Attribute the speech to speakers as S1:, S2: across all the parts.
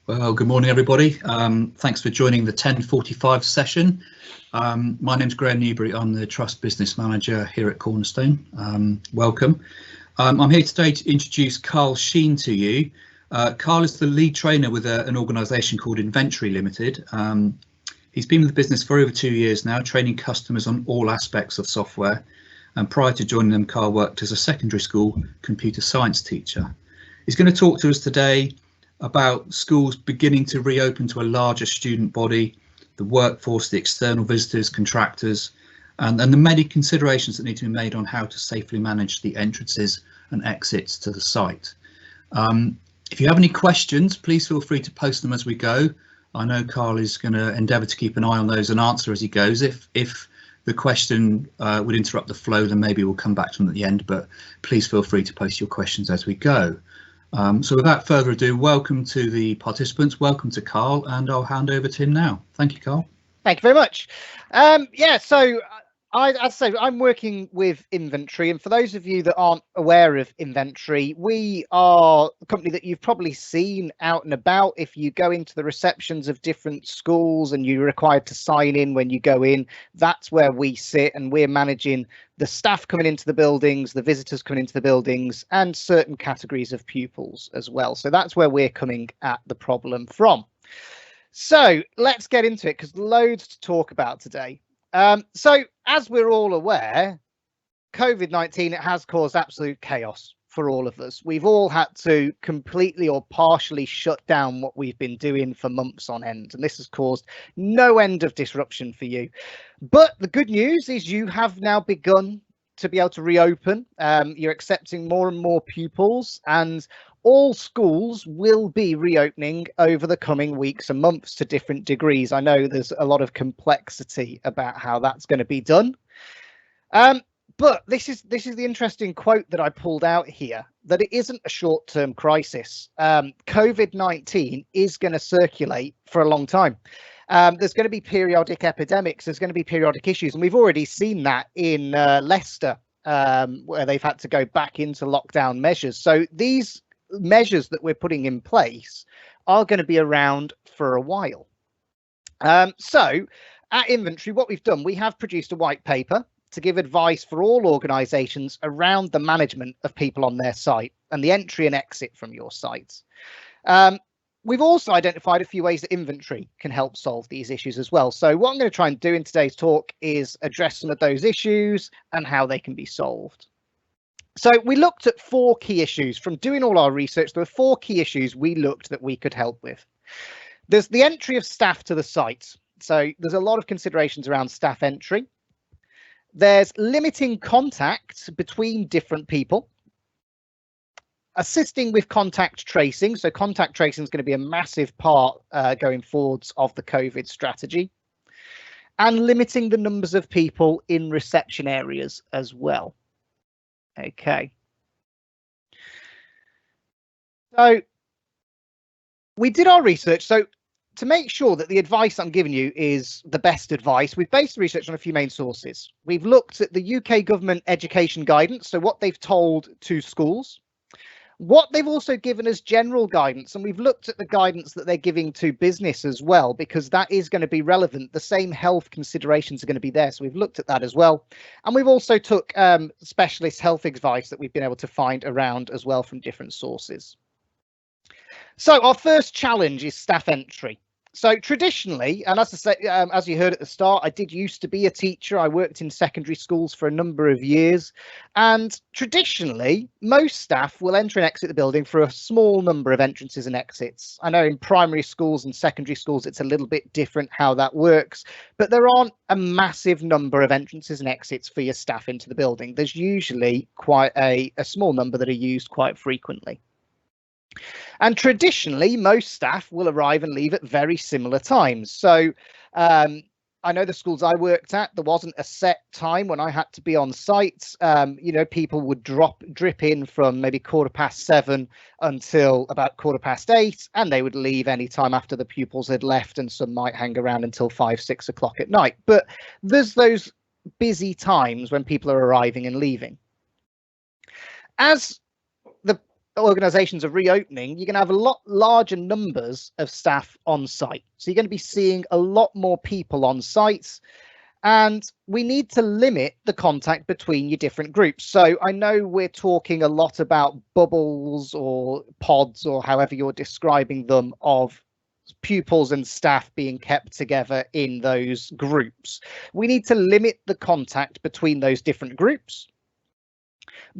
S1: Well, good morning, everybody. Thanks for joining the 10:45 session. My name's Graham Newbury. I'm the Trust Business Manager here at Cornerstone. Welcome. I'm here today to introduce Carl Sheen to you. Carl is the lead trainer with an organisation called Inventory Limited. He's been with the business for over 2 years now, training customers on all aspects of software. And prior to joining them, Carl worked as a secondary school computer science teacher. He's going to talk to us today about schools beginning to reopen to a larger student body, the workforce, the external visitors, contractors, and the many considerations that need to be made on how to safely manage the entrances and exits to the site. If you have any questions, please feel free to post them as we go. I know Carl is going to endeavour to keep an eye on those and answer as he goes. If the question would interrupt the flow, then maybe we'll come back to them at the end, but please feel free to post your questions as we go. So without further ado, welcome to the participants, welcome to Carl, and I'll hand over to him now. Thank you, Carl.
S2: Thank you very much. I'd say I'm working with Inventory, and for those of you that aren't aware of Inventory, we are a company that you've probably seen out and about. If you go into the receptions of different schools and you're required to sign in when you go in, that's where we sit, and we're managing the staff coming into the buildings, the visitors coming into the buildings, and certain categories of pupils as well. So that's where we're coming at the problem from. So let's get into it, because loads to talk about today. So as we're all aware, COVID-19 has caused absolute chaos for all of us. We've all had to completely or partially shut down what we've been doing for months on end, and this has caused no end of disruption for you. But the good news is you have now begun to be able to reopen. You're accepting more and more pupils, and all schools will be reopening over the coming weeks and months to different degrees. I know there's a lot of complexity about how that's going to be done. But this is the interesting quote that I pulled out here, that it isn't a short-term crisis. COVID-19 is going to circulate for a long time. There's going to be periodic epidemics, there's going to be periodic issues, and we've already seen that in Leicester, where they've had to go back into lockdown measures. So these measures that we're putting in place are going to be around for a while. So at Inventory, what we've done, we have produced a white paper to give advice for all organisations around the management of people on their site and the entry and exit from your sites. We've also identified a few ways that Inventory can help solve these issues as well. So what I'm going to try and do in today's talk is address some of those issues and how they can be solved. So we looked at 4 key issues. From doing all our research, there were 4 key issues we looked that we could help with. There's the entry of staff to the site. So there's a lot of considerations around staff entry. There's limiting contact between different people. Assisting with contact tracing. So contact tracing is going to be a massive part going forwards of the COVID strategy. And limiting the numbers of people in reception areas as well. Okay. So we did our research. So to make sure that the advice I'm giving you is the best advice, we've based the research on a few main sources. We've looked at the UK government education guidance, so what they've told to schools, what they've also given as general guidance, and we've looked at the guidance that they're giving to business as well, because that is going to be relevant. The same health considerations are going to be there, so we've looked at that as well. And we've also took specialist health advice that we've been able to find around as well from different sources. So our first challenge is staff entry. So traditionally, and as I say, as you heard at the start, I did used to be a teacher. I worked in secondary schools for a number of years, and traditionally, most staff will enter and exit the building through a small number of entrances and exits. I know in primary schools and secondary schools, it's a little bit different how that works, but there aren't a massive number of entrances and exits for your staff into the building. There's usually quite a small number that are used quite frequently. And traditionally, most staff will arrive and leave at very similar times. So I know the schools I worked at, there wasn't a set time when I had to be on site. You know, people would drip in from maybe 7:15 until about 8:15, and they would leave any time after the pupils had left, and some might hang around until 5, 6 o'clock at night. But there's those busy times when people are arriving and leaving. As the organisations are reopening, you're going to have a lot larger numbers of staff on site. So you're going to be seeing a lot more people on sites. And we need to limit the contact between your different groups. So I know we're talking a lot about bubbles or pods or however you're describing them of pupils and staff being kept together in those groups. We need to limit the contact between those different groups.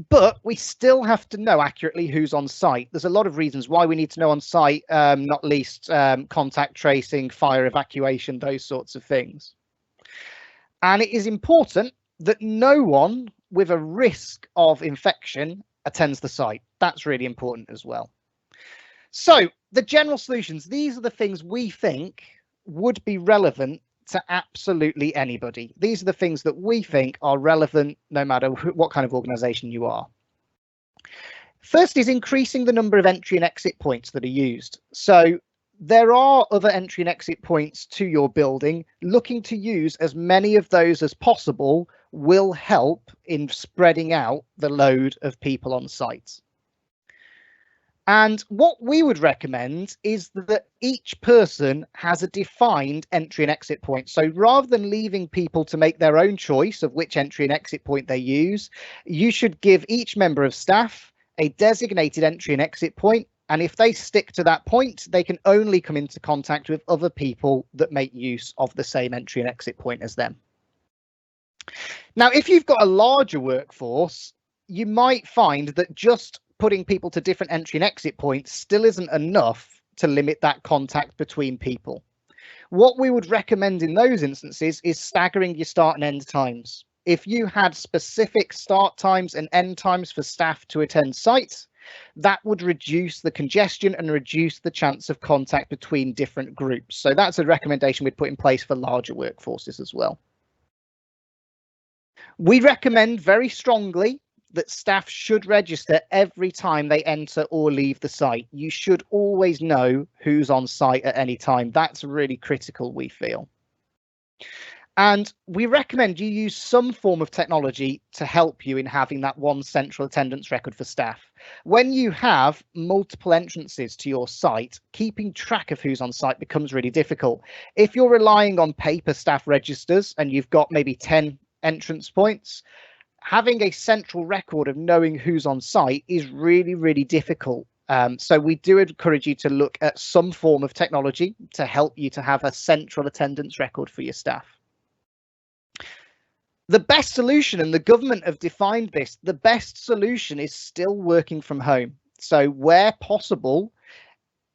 S2: But we still have to know accurately who's on site. There's a lot of reasons why we need to know on site, not least contact tracing, fire evacuation, those sorts of things. And it is important that no one with a risk of infection attends the site. That's really important as well. So the general solutions, these are the things we think would be relevant to absolutely anybody. These are the things that we think are relevant no matter what kind of organisation you are. First is increasing the number of entry and exit points that are used. So there are other entry and exit points to your building. Looking to use as many of those as possible will help in spreading out the load of people on site. And what we would recommend is that each person has a defined entry and exit point. So rather than leaving people to make their own choice of which entry and exit point they use, you should give each member of staff a designated entry and exit point. And if they stick to that point, they can only come into contact with other people that make use of the same entry and exit point as them. Now, if you've got a larger workforce, you might find that just putting people to different entry and exit points still isn't enough to limit that contact between people. What we would recommend in those instances is staggering your start and end times. If you had specific start times and end times for staff to attend sites, that would reduce the congestion and reduce the chance of contact between different groups. So that's a recommendation we'd put in place for larger workforces as well. We recommend very strongly that staff should register every time they enter or leave the site. You should always know who's on site at any time. That's really critical, we feel. And we recommend you use some form of technology to help you in having that one central attendance record for staff. When you have multiple entrances to your site, keeping track of who's on site becomes really difficult. If you're relying on paper staff registers and you've got maybe 10 entrance points, having a central record of knowing who's on site is really, really difficult. So we do encourage you to look at some form of technology to help you to have a central attendance record for your staff. The best solution, and the government have defined this, the best solution is still working from home. So where possible,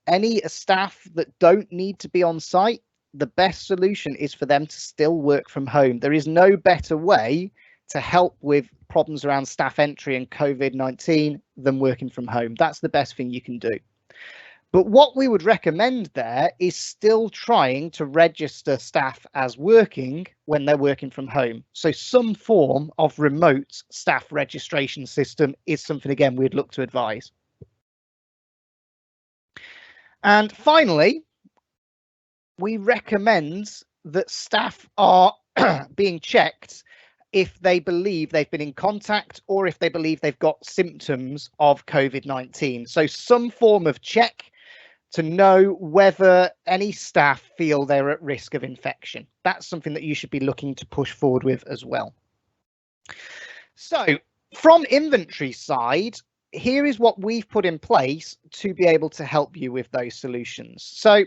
S2: any staff that don't need to be on site, the best solution is for them to still work from home. There is no better way to help with problems around staff entry and COVID-19 than working from home. That's the best thing you can do. But what we would recommend there is still trying to register staff as working when they're working from home. So some form of remote staff registration system is something, again, we'd look to advise. And finally, we recommend that staff are being checked if they believe they've been in contact or if they believe they've got symptoms of COVID-19. So some form of check to know whether any staff feel they're at risk of infection. That's something that you should be looking to push forward with as well. So from inventory side, here is what we've put in place to be able to help you with those solutions. So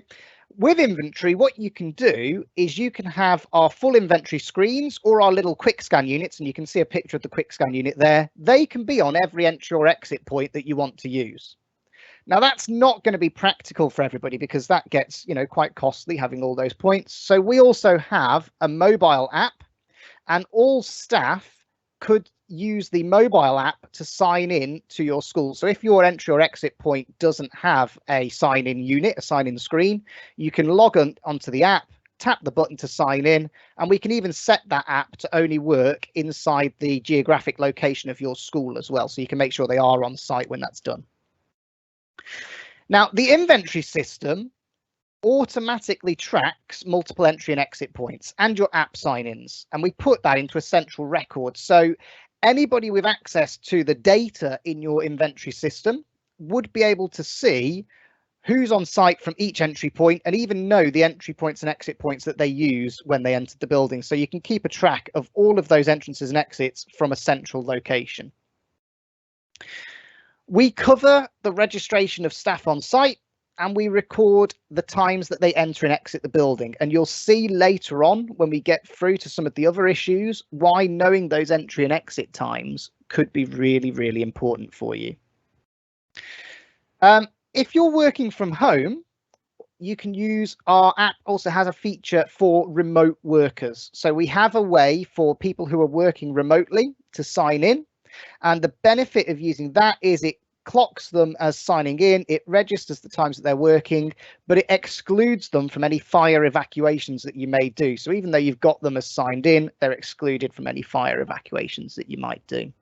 S2: with inventory, what you can do is you can have our full inventory screens or our little quick scan units, and you can see a picture of the quick scan unit there. They can be on every entry or exit point that you want to use. Now, that's not going to be practical for everybody because that gets, quite costly having all those points. So we also have a mobile app, and all staff could use the mobile app to sign in to your school. So if your entry or exit point doesn't have a sign-in unit, a sign-in screen, you can log onto the app, tap the button to sign in, and we can even set that app to only work inside the geographic location of your school as well. So you can make sure they are on site when that's done. Now, the inventory system automatically tracks multiple entry and exit points and your app sign-ins, and we put that into a central record. So anybody with access to the data in your inventory system would be able to see who's on site from each entry point and even know the entry points and exit points that they use when they entered the building. So you can keep a track of all of those entrances and exits from a central location. We cover the registration of staff on site, and we record the times that they enter and exit the building. And you'll see later on, when we get through to some of the other issues, why knowing those entry and exit times could be really, really important for you. If you're working from home, you can use our app. Also has a feature for remote workers. So we have a way for people who are working remotely to sign in. And the benefit of using that is it clocks them as signing in, it registers the times that they're working, but it excludes them from any fire evacuations that you may do. So even though you've got them as signed in, they're excluded from any fire evacuations that you might do.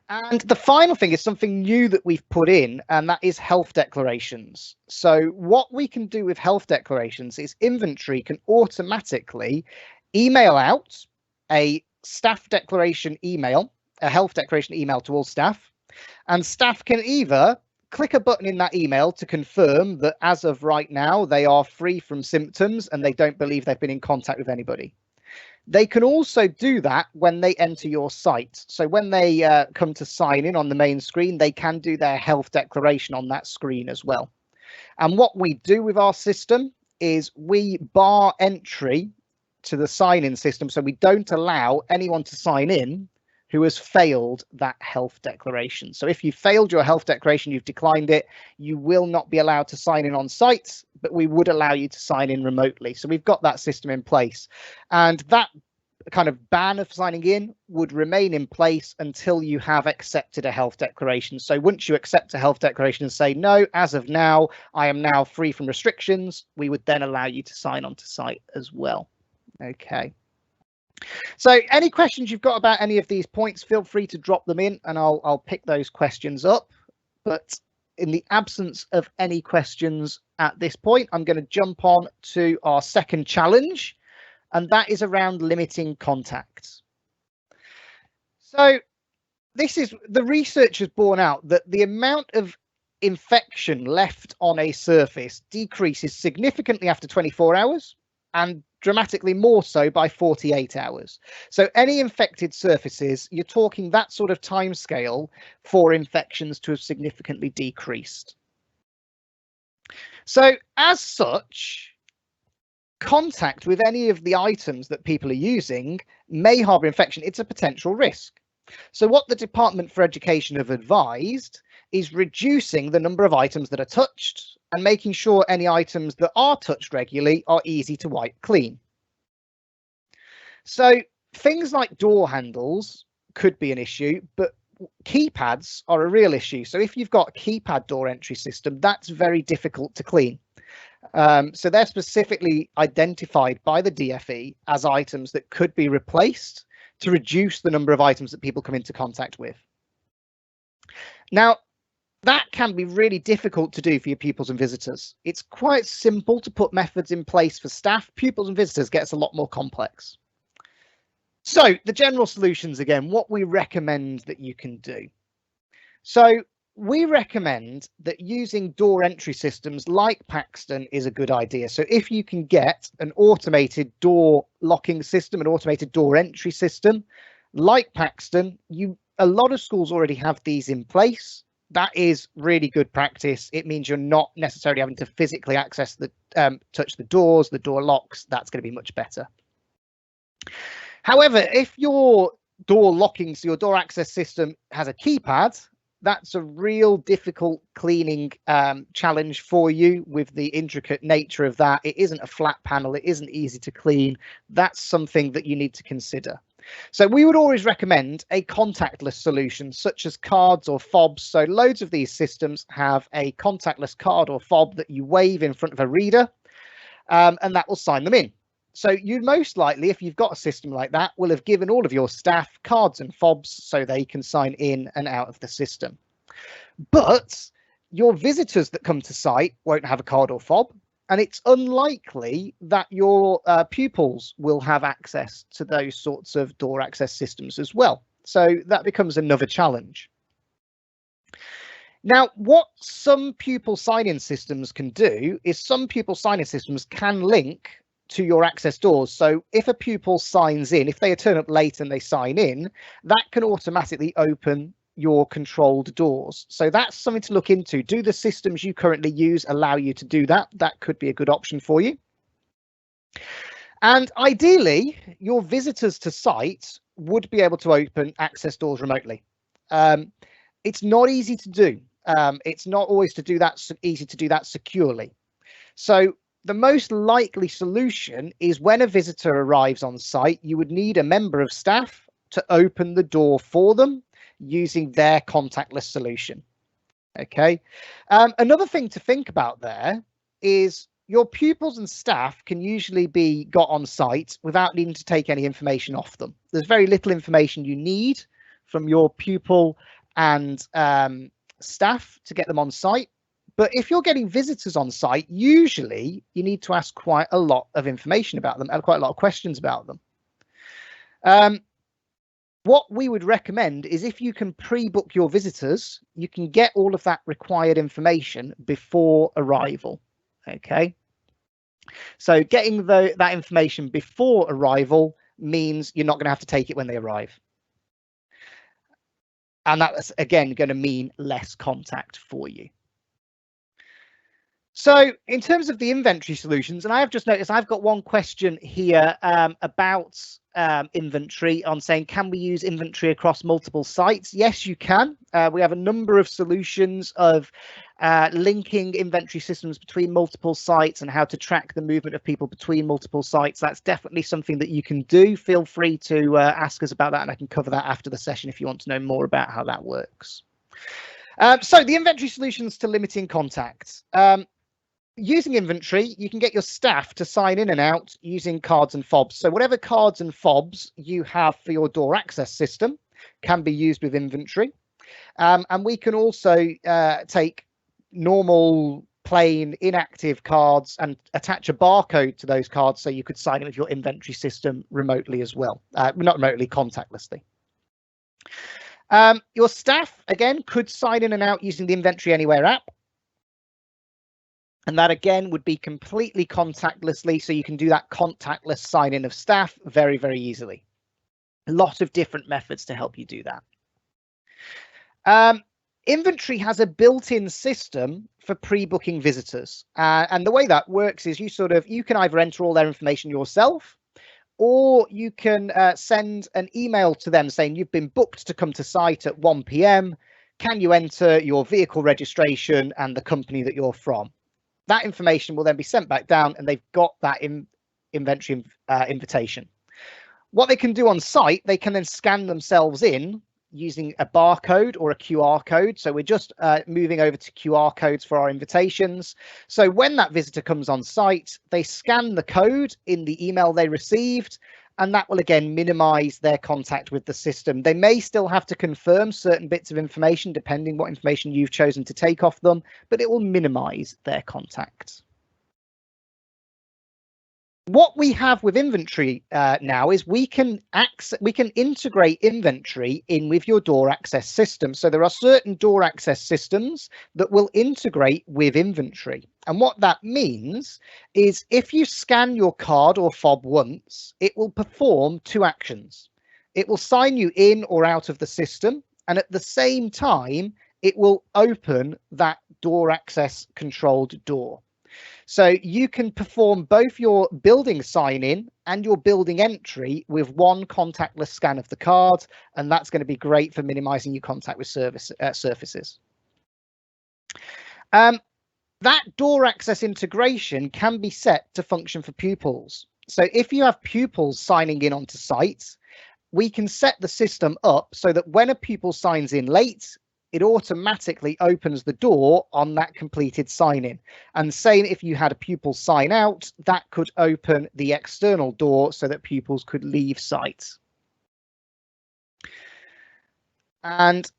S2: And the final thing is something new that we've put in, and that is health declarations. So what we can do with health declarations is inventory can automatically email out a staff declaration email, a health declaration email to all staff, and staff can either click a button in that email to confirm that as of right now they are free from symptoms and they don't believe they've been in contact with anybody. They can also do that when they enter your site. So when they come to sign in on the main screen, they can do their health declaration on that screen as well. And what we do with our system is we bar entry to the sign-in system, so we don't allow anyone to sign in who has failed that health declaration. So if you failed your health declaration, you've declined it, you will not be allowed to sign in on site, but we would allow you to sign in remotely. So we've got that system in place, and that kind of ban of signing in would remain in place until you have accepted a health declaration. So once you accept a health declaration and say, no, as of now, I am now free from restrictions, we would then allow you to sign onto site as well. Okay. So any questions you've got about any of these points, feel free to drop them in and I'll pick those questions up. But in the absence of any questions at this point, I'm going to jump on to our second challenge, and that is around limiting contacts. So this is, the research has borne out that the amount of infection left on a surface decreases significantly after 24 hours and dramatically more so by 48 hours. So any infected surfaces, you're talking that sort of time scale for infections to have significantly decreased. So as such, contact with any of the items that people are using may harbour infection. It's a potential risk. So what the Department for Education have advised is reducing the number of items that are touched and making sure any items that are touched regularly are easy to wipe clean. So things like door handles could be an issue, but keypads are a real issue. So if you've got a keypad door entry system, that's very difficult to clean. So they're specifically identified by the DFE as items that could be replaced to reduce the number of items that people come into contact with. Now, that can be really difficult to do for your pupils and visitors. It's quite simple to put methods in place for staff. Pupils and visitors gets a lot more complex. So the general solutions, again, what we recommend that you can do. So we recommend that using door entry systems like Paxton is a good idea. So if you can get an automated door locking system, an automated door entry system like Paxton, a lot of schools already have these in place. That is really good practice. It means you're not necessarily having to physically access the touch the doors, the door locks. That's going to be much better. However, if your door locking, so your door access system has a keypad, that's a real difficult cleaning challenge for you with the intricate nature of that. It isn't a flat panel. It isn't easy to clean. That's something that you need to consider. So we would always recommend a contactless solution such as cards or fobs. So loads of these systems have a contactless card or fob that you wave in front of a reader and that will sign them in. So you most likely, if you've got a system like that, will have given all of your staff cards and fobs so they can sign in and out of the system. But your visitors that come to site won't have a card or fob, and it's unlikely that your pupils will have access to those sorts of door access systems as well. So that becomes another challenge. Now, what some pupil sign-in systems can do is some pupil sign-in systems can link to your access doors. So if a pupil signs in, if they turn up late and they sign in, that can automatically open your controlled doors. So that's something to look into. Do the systems you currently use allow you to do that? That could be a good option for you. And ideally, your visitors to site would be able to open access doors remotely. It's not easy to do. It's not always easy to do that securely. So the most likely solution is when a visitor arrives on site, you would need a member of staff to open the door for them using their contactless solution. Okay. Another thing to think about there is your pupils and staff can usually be got on site without needing to take any information off them. There's very little information you need from your pupil and staff to get them on site. But if you're getting visitors on site, usually you need to ask quite a lot of information about them and quite a lot of questions about them. What we would recommend is if you can pre-book your visitors, you can get all of that required information before arrival. Okay. So getting that information before arrival means you're not going to have to take it when they arrive. And that's, again, going to mean less contact for you. So in terms of the inventory solutions, and I have just noticed I've got one question here about inventory on saying, can we use inventory across multiple sites? Yes, you can. We have a number of solutions of linking inventory systems between multiple sites and how to track the movement of people between multiple sites. That's definitely something that you can do. Feel free to ask us about that, and I can cover that after the session if you want to know more about how that works. So the inventory solutions to limiting contact. Using inventory, you can get your staff to sign in and out using cards and fobs. So whatever cards and fobs you have for your door access system can be used with inventory. And we can also take normal, plain, inactive cards and attach a barcode to those cards so you could sign in with your inventory system remotely as well. Not remotely, contactlessly. Your staff, again, could sign in and out using the Inventory Anywhere app. And that, again, would be completely contactlessly, so you can do that contactless sign-in of staff very, very easily. A lot of different methods to help you do that. Inventory has a built-in system for pre-booking visitors. And the way that works is you can either enter all their information yourself, or you can send an email to them saying you've been booked to come to site at 1 p.m. Can you enter your vehicle registration and the company that you're from? That information will then be sent back down and they've got that inventory invitation. What they can do on site, they can then scan themselves in using a barcode or a QR code. So we're just moving over to QR codes for our invitations. So when that visitor comes on site, they scan the code in the email they received, and that will again minimize their contact with the system. They may still have to confirm certain bits of information depending what information you've chosen to take off them, but it will minimize their contact. What we have with inventory now is we can integrate inventory in with your door access system. So there are certain door access systems that will integrate with inventory. And what that means is if you scan your card or fob once, it will perform two actions. It will sign you in or out of the system, and at the same time, it will open that door access controlled door. So you can perform both your building sign-in and your building entry with one contactless scan of the card, and that's going to be great for minimizing your contact with surfaces. That door access integration can be set to function for pupils. So if you have pupils signing in onto site, we can set the system up so that when a pupil signs in late, it automatically opens the door on that completed sign-in. And same if you had a pupil sign out, that could open the external door so that pupils could leave site. And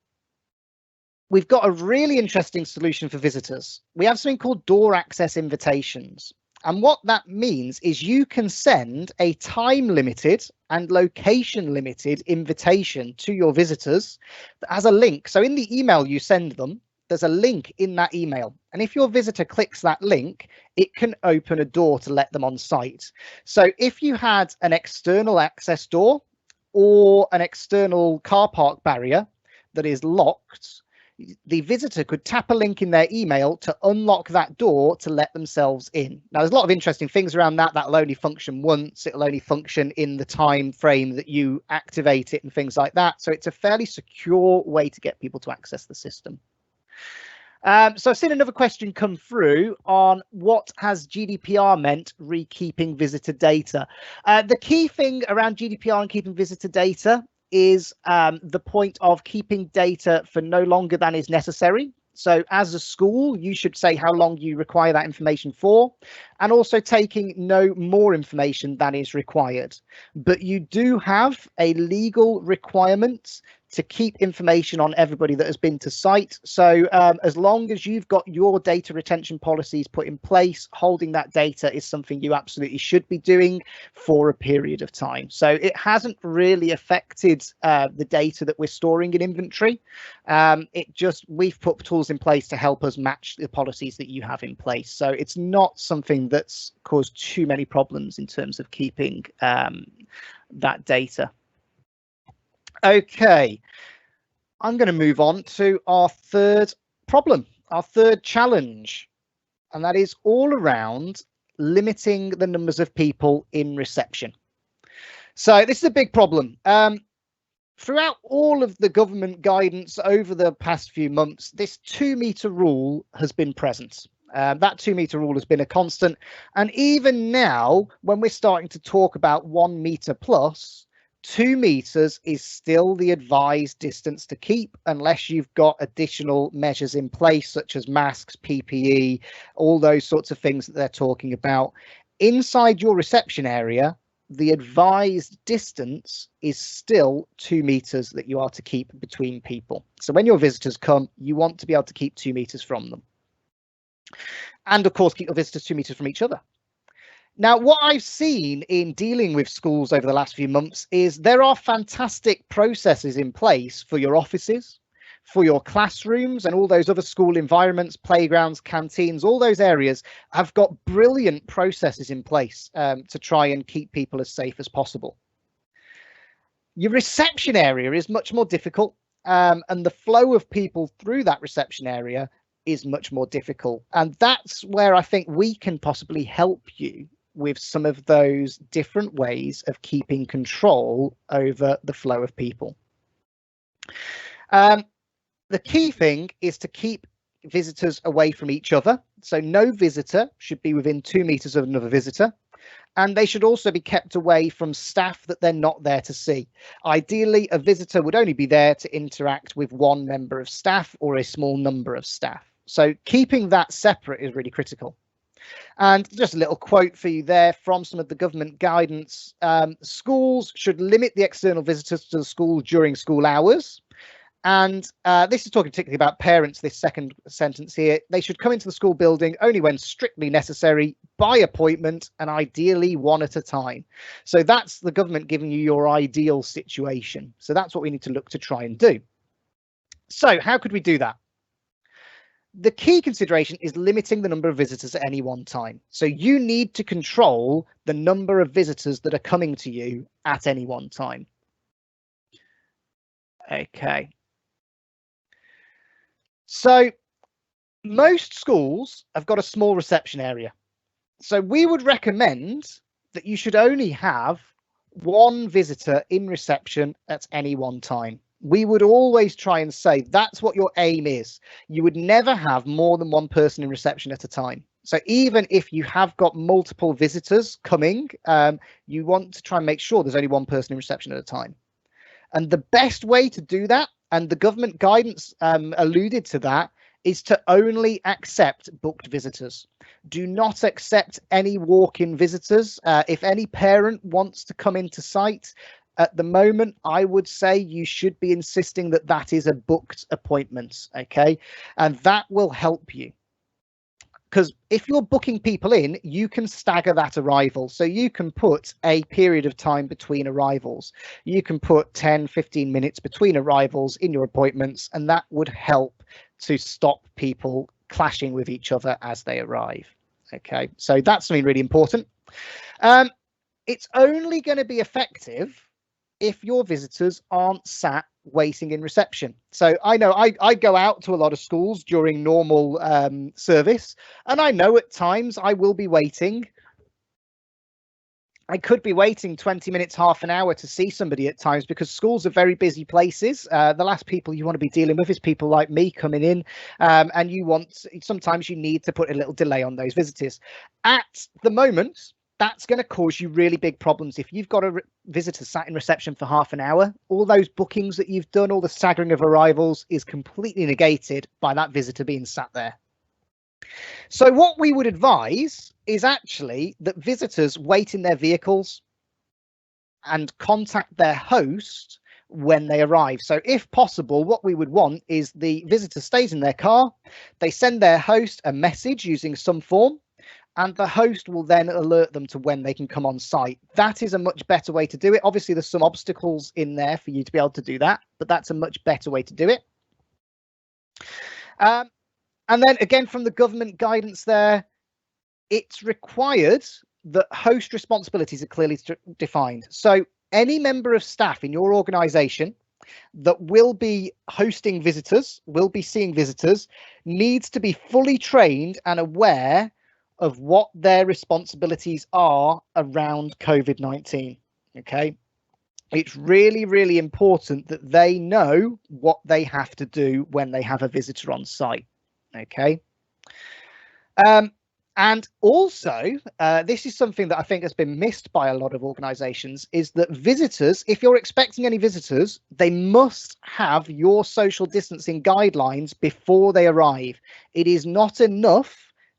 S2: we've got a really interesting solution for visitors. We have something called door access invitations. And what that means is you can send a time-limited and location-limited invitation to your visitors that has a link. So in the email you send them, there's a link in that email. And if your visitor clicks that link, it can open a door to let them on site. So if you had an external access door or an external car park barrier that is locked, the visitor could tap a link in their email to unlock that door to let themselves in. Now, there's a lot of interesting things around that. That'll only function once. It'll only function in the time frame that you activate it and things like that. So it's a fairly secure way to get people to access the system. So I've seen another question come through on what has GDPR meant re-keeping visitor data. The key thing around GDPR and keeping visitor data is the point of keeping data for no longer than is necessary. So as a school, you should say how long you require that information for, and also taking no more information than is required. But you do have a legal requirement to keep information on everybody that has been to site. So as long as you've got your data retention policies put in place, holding that data is something you absolutely should be doing for a period of time. So it hasn't really affected the data that we're storing in inventory. We've put tools in place to help us match the policies that you have in place. So it's not something that's caused too many problems in terms of keeping that data. Okay, I'm going to move on to our third problem, our third challenge, and that is all around limiting the numbers of people in reception. So this is a big problem. Throughout all of the government guidance over the past few months, this 2-meter rule has been present. That 2-meter rule has been a constant. And even now, when we're starting to talk about 1 meter plus, 2 meters is still the advised distance to keep unless you've got additional measures in place, such as masks, PPE, all those sorts of things that they're talking about. Inside your reception area, the advised distance is still 2 meters that you are to keep between people. So when your visitors come, you want to be able to keep 2 meters from them. And of course, keep your visitors 2 meters from each other. Now, what I've seen in dealing with schools over the last few months is there are fantastic processes in place for your offices, for your classrooms, and all those other school environments, playgrounds, canteens, all those areas have got brilliant processes in place to try and keep people as safe as possible. Your reception area is much more difficult, and the flow of people through that reception area is much more difficult. And that's where I think we can possibly help you with some of those different ways of keeping control over the flow of people. The key thing is to keep visitors away from each other. So no visitor should be within 2 meters of another visitor. And they should also be kept away from staff that they're not there to see. Ideally, a visitor would only be there to interact with 1 member of staff or a small number of staff. So keeping that separate is really critical. And just a little quote for you there from some of the government guidance. Schools should limit the external visitors to the school during school hours. And this is talking particularly about parents, this second sentence here. They should come into the school building only when strictly necessary, by appointment, and ideally 1 at a time. So that's the government giving you your ideal situation. So that's what we need to look to try and do. So how could we do that? The key consideration is limiting the number of visitors at any one time. So you need to control the number of visitors that are coming to you at any one time. Okay. So most schools have got a small reception area. So we would recommend that you should only have 1 visitor in reception at any one time. We would always try and say that's what your aim is. You would never have more than 1 person in reception at a time. So even if you have got multiple visitors coming, you want to try and make sure there's only 1 person in reception at a time. And the best way to do that, and the government guidance alluded to that, is to only accept booked visitors. Do not accept any walk-in visitors. If any parent wants to come into site, at the moment, I would say you should be insisting that that is a booked appointment, okay? And that will help you. Because if you're booking people in, you can stagger that arrival. So you can put a period of time between arrivals. You can put 10, 15 minutes between arrivals in your appointments, and that would help to stop people clashing with each other as they arrive. Okay, so that's something really important. It's only going to be effective if your visitors aren't sat waiting in reception. So I know I go out to a lot of schools during normal service, and I know at times I will be waiting. I could be waiting 20 minutes, half an hour to see somebody at times, because schools are very busy places. The last people you want to be dealing with is people like me coming in, and sometimes you need to put a little delay on those visitors. At the moment, that's going to cause you really big problems. If you've got a visitor sat in reception for half an hour, all those bookings that you've done, all the staggering of arrivals is completely negated by that visitor being sat there. So what we would advise is actually that visitors wait in their vehicles and contact their host when they arrive. So if possible, what we would want is the visitor stays in their car, they send their host a message using some form, and the host will then alert them to when they can come on site. That is a much better way to do it. Obviously, there's some obstacles in there for you to be able to do that, but that's a much better way to do it. And then again, from the government guidance there, it's required that host responsibilities are clearly defined. So any member of staff in your organisation that will be hosting visitors, will be seeing visitors, needs to be fully trained and aware of what their responsibilities are around COVID-19. Okay, it's really, really important that they know what they have to do when they have a visitor on site. Okay. And also, this is something that I think has been missed by a lot of organizations, is that visitors, if you're expecting any visitors, they must have your social distancing guidelines before they arrive. It is not enough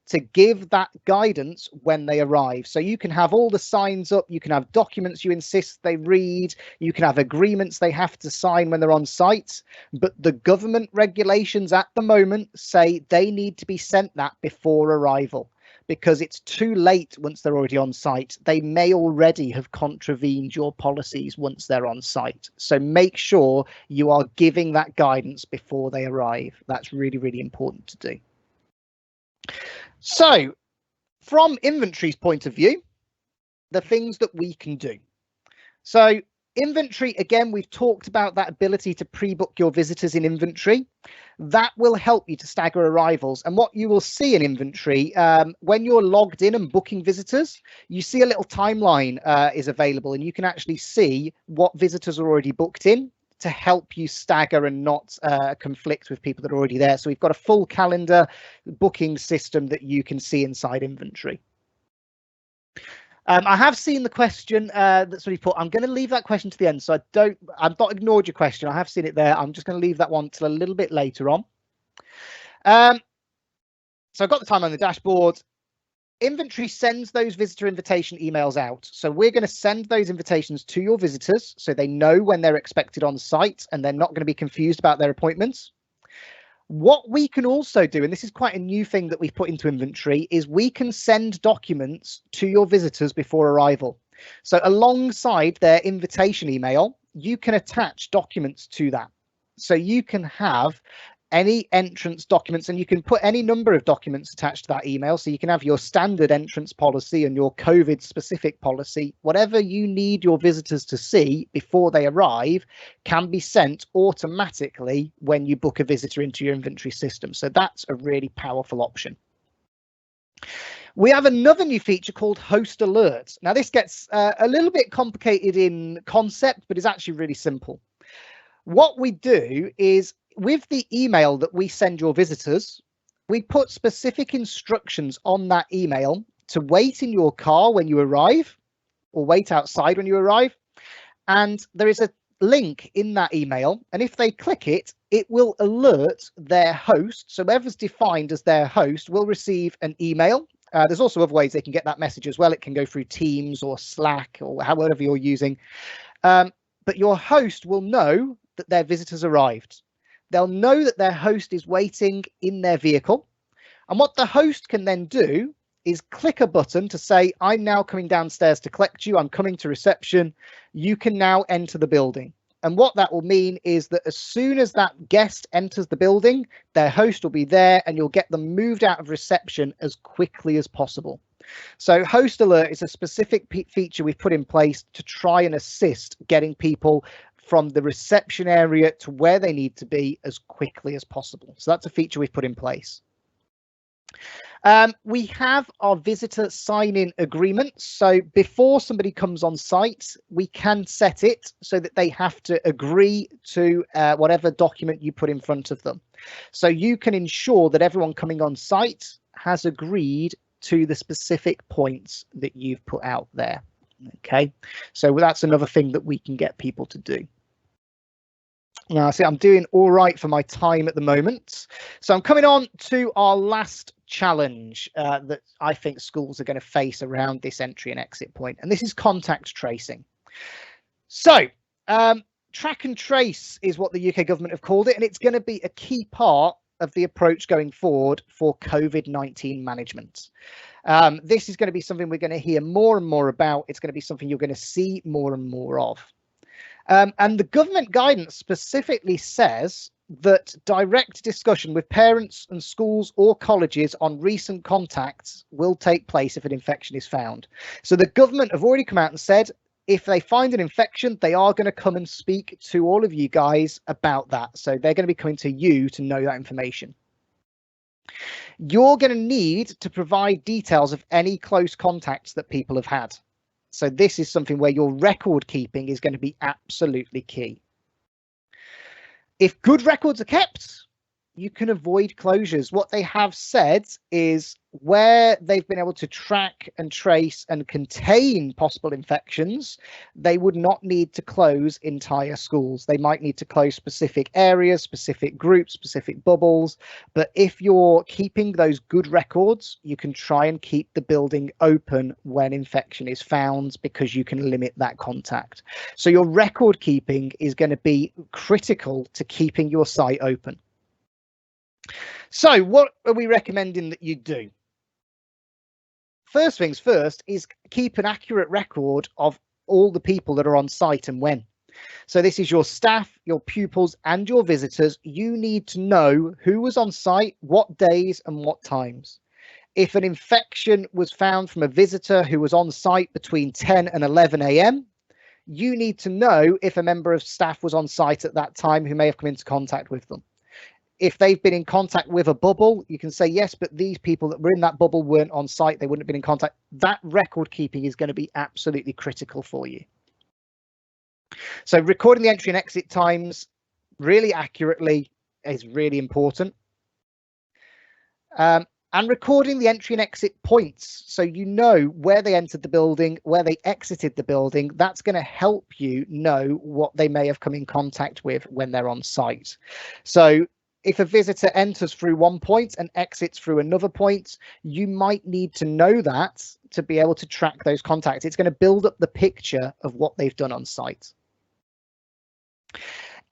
S2: to give that guidance when they arrive. So you can have all the signs up, you can have documents you insist they read, you can have agreements they have to sign when they're on site, but the government regulations at the moment say they need to be sent that before arrival, because it's too late once they're already on site. They may already have contravened your policies once they're on site. So make sure you are giving that guidance before they arrive. That's really, really important to do. So from inventory's point of view, the things that we can do. So inventory, again, we've talked about that ability to pre-book your visitors in inventory. That will help you to stagger arrivals. And what you will see in inventory, when you're logged in and booking visitors, you see a little timeline is available, and you can actually see what visitors are already booked in, to help you stagger and not conflict with people that are already there. So we've got a full calendar booking system that you can see inside inventory. I have seen the question that's already put. I'm going to leave that question to the end, so I've not ignored your question. I have seen it there. I'm just going to leave that one till a little bit later on. So I've got the time on the dashboard. Inventory sends those visitor invitation emails out. So we're going to send those invitations to your visitors so they know when they're expected on site and they're not going to be confused about their appointments. What we can also do, and this is quite a new thing that we've put into inventory, is we can send documents to your visitors before arrival. So alongside their invitation email, you can attach documents to that. So you can have any entrance documents, and you can put any number of documents attached to that email. So you can have your standard entrance policy and your COVID specific policy. Whatever you need your visitors to see before they arrive can be sent automatically when you book a visitor into your inventory system. So that's a really powerful option. We have another new feature called Host Alerts. Now this gets a little bit complicated in concept, but it's actually really simple. What we do is, with the email that we send your visitors, we put specific instructions on that email to wait in your car when you arrive, or wait outside when you arrive. And there is a link in that email, and if they click it, it will alert their host. So whoever's defined as their host will receive an email. There's also other ways they can get that message as well. It can go through Teams or Slack or however you're using. But your host will know that their visitors arrived. They'll know that their host is waiting in their vehicle. And what the host can then do is click a button to say, I'm now coming downstairs to collect you. I'm coming to reception. You can now enter the building. And what that will mean is that as soon as that guest enters the building, their host will be there and you'll get them moved out of reception as quickly as possible. So Host Alert is a specific feature we've put in place to try and assist getting people from the reception area to where they need to be as quickly as possible. So that's a feature we've put in place. We have our visitor sign-in agreement. So before somebody comes on site, we can set it so that they have to agree to whatever document you put in front of them. So you can ensure that everyone coming on site has agreed to the specific points that you've put out there. Okay, so that's another thing that we can get people to do. Now, see, I'm doing all right for my time at the moment. So I'm coming on to our last challenge that I think schools are going to face around this entry and exit point, and this is contact tracing. So track and trace is what the UK government have called it, and it's going to be a key part of the approach going forward for COVID-19 management. This is going to be something we're going to hear more and more about. It's going to be something you're going to see more and more of. And the government guidance specifically says that direct discussion with parents and schools or colleges on recent contacts will take place if an infection is found. So the government have already come out and said, if they find an infection, they are going to come and speak to all of you guys about that. So they're going to be coming to you to know that information. You're going to need to provide details of any close contacts that people have had. So this is something where your record keeping is going to be absolutely key. If good records are kept, you can avoid closures. What they have said is where they've been able to track and trace and contain possible infections, they would not need to close entire schools. They might need to close specific areas, specific groups, specific bubbles. But if you're keeping those good records, you can try and keep the building open when infection is found because you can limit that contact. So your record keeping is going to be critical to keeping your site open. So what are we recommending that you do? First things first is keep an accurate record of all the people that are on site and when. So this is your staff, your pupils and your visitors. You need to know who was on site, what days and what times. If an infection was found from a visitor who was on site between 10 and 11 a.m, you need to know if a member of staff was on site at that time who may have come into contact with them. If they've been in contact with a bubble, you can say, yes, but these people that were in that bubble weren't on site. They wouldn't have been in contact. That record keeping is going to be absolutely critical for you. So recording the entry and exit times really accurately is really important. And recording the entry and exit points. So you know where they entered the building, where they exited the building. That's going to help you know what they may have come in contact with when they're on site. So if a visitor enters through one point and exits through another point, you might need to know that to be able to track those contacts. It's going to build up the picture of what they've done on site.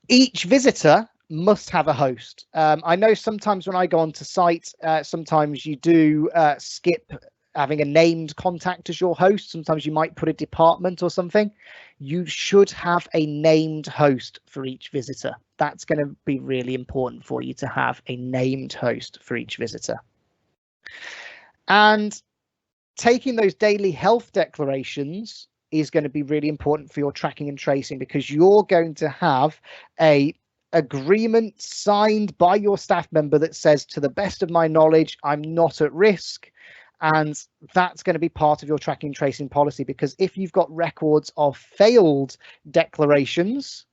S2: Each visitor must have a host. I know sometimes when I go onto site, sometimes you do skip having a named contact as your host. Sometimes you might put a department or something. You should have a named host for each visitor. That's going to be really important for you to have a named host for each visitor. And taking those daily health declarations is going to be really important for your tracking and tracing, because you're going to have a agreement signed by your staff member that says, to the best of my knowledge, I'm not at risk. And that's going to be part of your tracking and tracing policy, because if you've got records of failed declarations,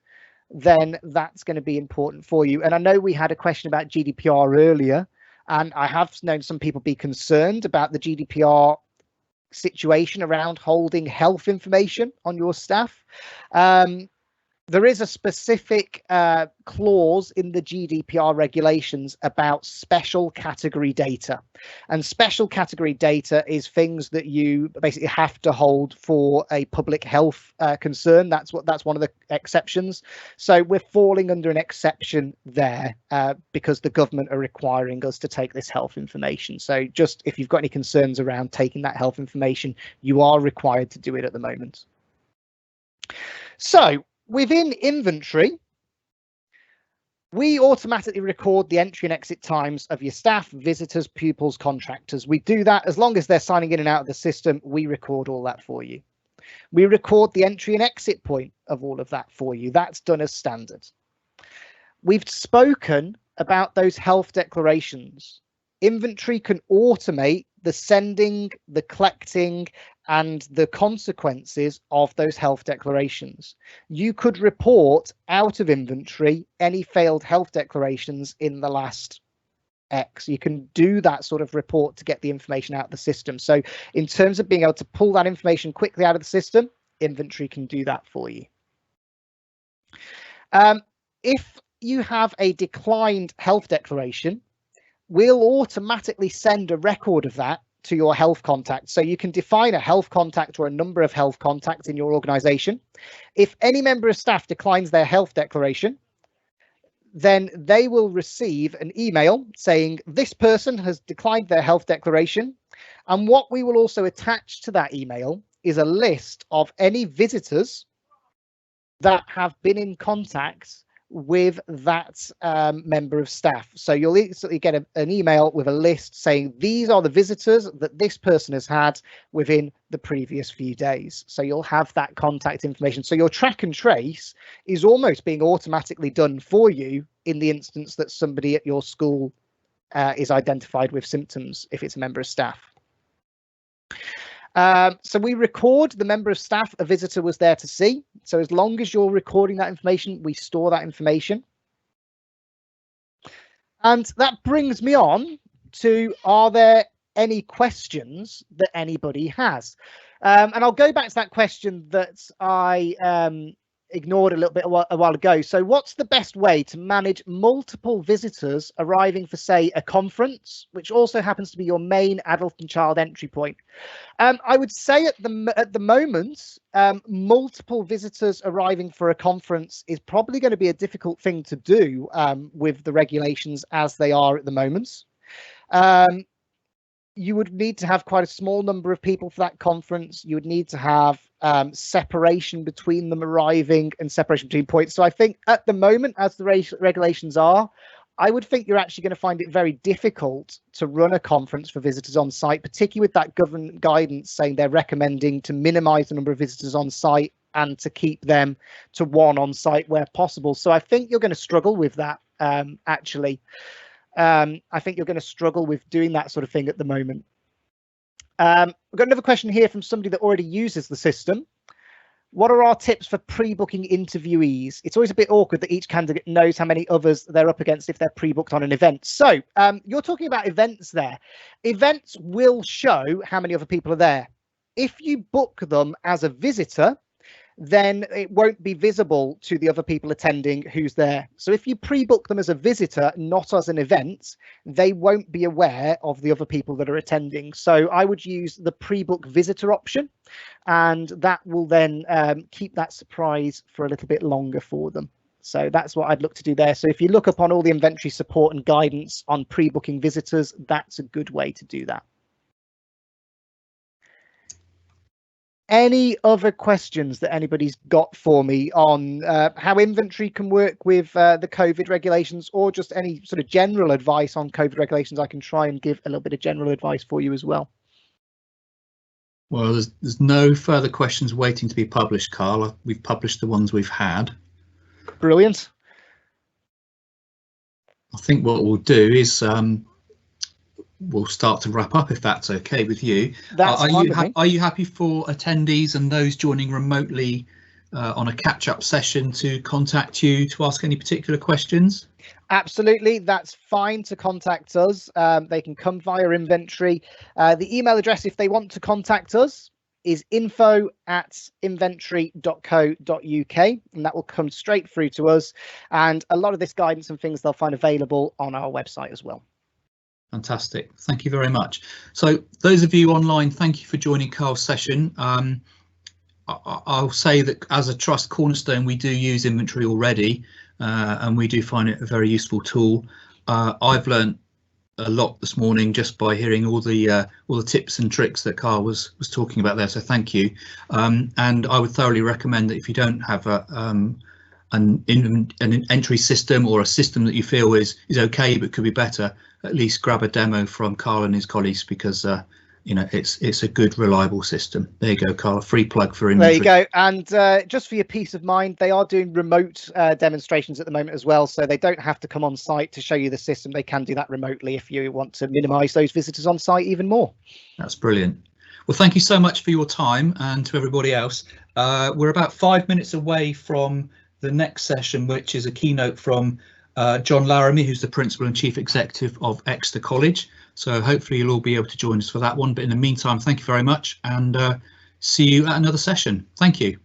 S2: then that's going to be important for you. And I know we had a question about GDPR earlier, and I have known some people be concerned about the GDPR situation around holding health information on your staff. There is a specific clause in the GDPR regulations about special category data, and special category data is things that you basically have to hold for a public health concern. That's one of the exceptions. So we're falling under an exception there because the government are requiring us to take this health information. So just if you've got any concerns around taking that health information, you are required to do it at the moment. So Within inventory, we automatically record the entry and exit times of your staff, visitors, pupils, contractors. We do that as long as they're signing in and out of the system. We record all that for you. We record the entry and exit point of all of that for you. That's done as standard. We've spoken about those health declarations. Inventory can automate the sending, the collecting, and the consequences of those health declarations. You could report out of inventory any failed health declarations in the last X. You can do that sort of report to get the information out of the system. So in terms of being able to pull that information quickly out of the system, inventory can do that for you. If you have a declined health declaration, we'll automatically send a record of that to your health contact. So you can define a health contact or a number of health contacts in your organization. If any member of staff declines their health declaration, then they will receive an email saying this person has declined their health declaration. And what we will also attach to that email is a list of any visitors that have been in contact with that member of staff. So you'll instantly get an email with a list saying these are the visitors that this person has had within the previous few days. So you'll have that contact information. So your track and trace is almost being automatically done for you in the instance that somebody at your school is identified with symptoms if it's a member of staff. So we record the member of staff a visitor was there to see. So as long as you're recording that information, we store that information. And that brings me on to, are there any questions that anybody has? And I'll go back to that question that I ignored a little bit a while ago. So what's the best way to manage multiple visitors arriving for, say, a conference, which also happens to be your main adult and child entry point? I would say at the moment, multiple visitors arriving for a conference is probably going to be a difficult thing to do with the regulations as they are at the moment. You would need to have quite a small number of people for that conference. You would need to have separation between them arriving and separation between points. So I think at the moment, as the regulations are, I would think you're actually going to find it very difficult to run a conference for visitors on site, particularly with that government guidance saying they're recommending to minimize the number of visitors on site and to keep them to one on site where possible. So I think you're going to struggle with that, actually. I think you're going to struggle with doing that sort of thing at the moment. We've got another question here from somebody that already uses the system. What are our tips for pre-booking interviewees? It's always a bit awkward that each candidate knows how many others they're up against if they're pre-booked on an event. So you're talking about events there. Events will show how many other people are there. If you book them as a visitor, then it won't be visible to the other people attending who's there. So if you pre-book them as a visitor, not as an event, they won't be aware of the other people that are attending. So I would use the pre-book visitor option, and that will then keep that surprise for a little bit longer for them. So that's what I'd look to do there. So if you look up on all the inventory support and guidance on pre-booking visitors, that's a good way to do that. Any other questions that anybody's got for me on how inventory can work with the COVID regulations, or just any sort of general advice on COVID regulations? I can try and give a little bit of general advice for you as well.
S1: Well, there's no further questions waiting to be published, Carla. We've published the ones we've had.
S2: Brilliant.
S1: I think what we'll do is we'll start to wrap up, if that's okay with you. Are you happy for attendees and those joining remotely on a catch-up session to contact you to ask any particular questions?
S2: Absolutely, that's fine to contact us. They can come via inventory. The email address, if they want to contact us, is info@inventory.co.uk, and that will come straight through to us. And a lot of this guidance and things they'll find available on our website as well.
S1: Fantastic. Thank you very much. So those of you online, thank you for joining Carl's session. I'll say that as a trust cornerstone, we do use inventory already, and we do find it a very useful tool. I've learned a lot this morning just by hearing all the tips and tricks that Carl was talking about there. So thank you. And I would thoroughly recommend that if you don't have an entry system or a system that you feel is okay but could be better, at least grab a demo from Carl and his colleagues, because you know, it's a good, reliable system. There you go, Carl, a free plug for inventory.
S2: There you go. And just for your peace of mind, they are doing remote demonstrations at the moment as well, so they don't have to come on site to show you the system. They can do that remotely if you want to minimise those visitors on site even more. That's
S1: brilliant. Well, thank you so much for your time, and to everybody else. We're about 5 minutes away from the next session, which is a keynote from John Laramie, who's the Principal and Chief Executive of Exeter College. So hopefully you'll all be able to join us for that one. But in the meantime, thank you very much, and see you at another session. Thank you.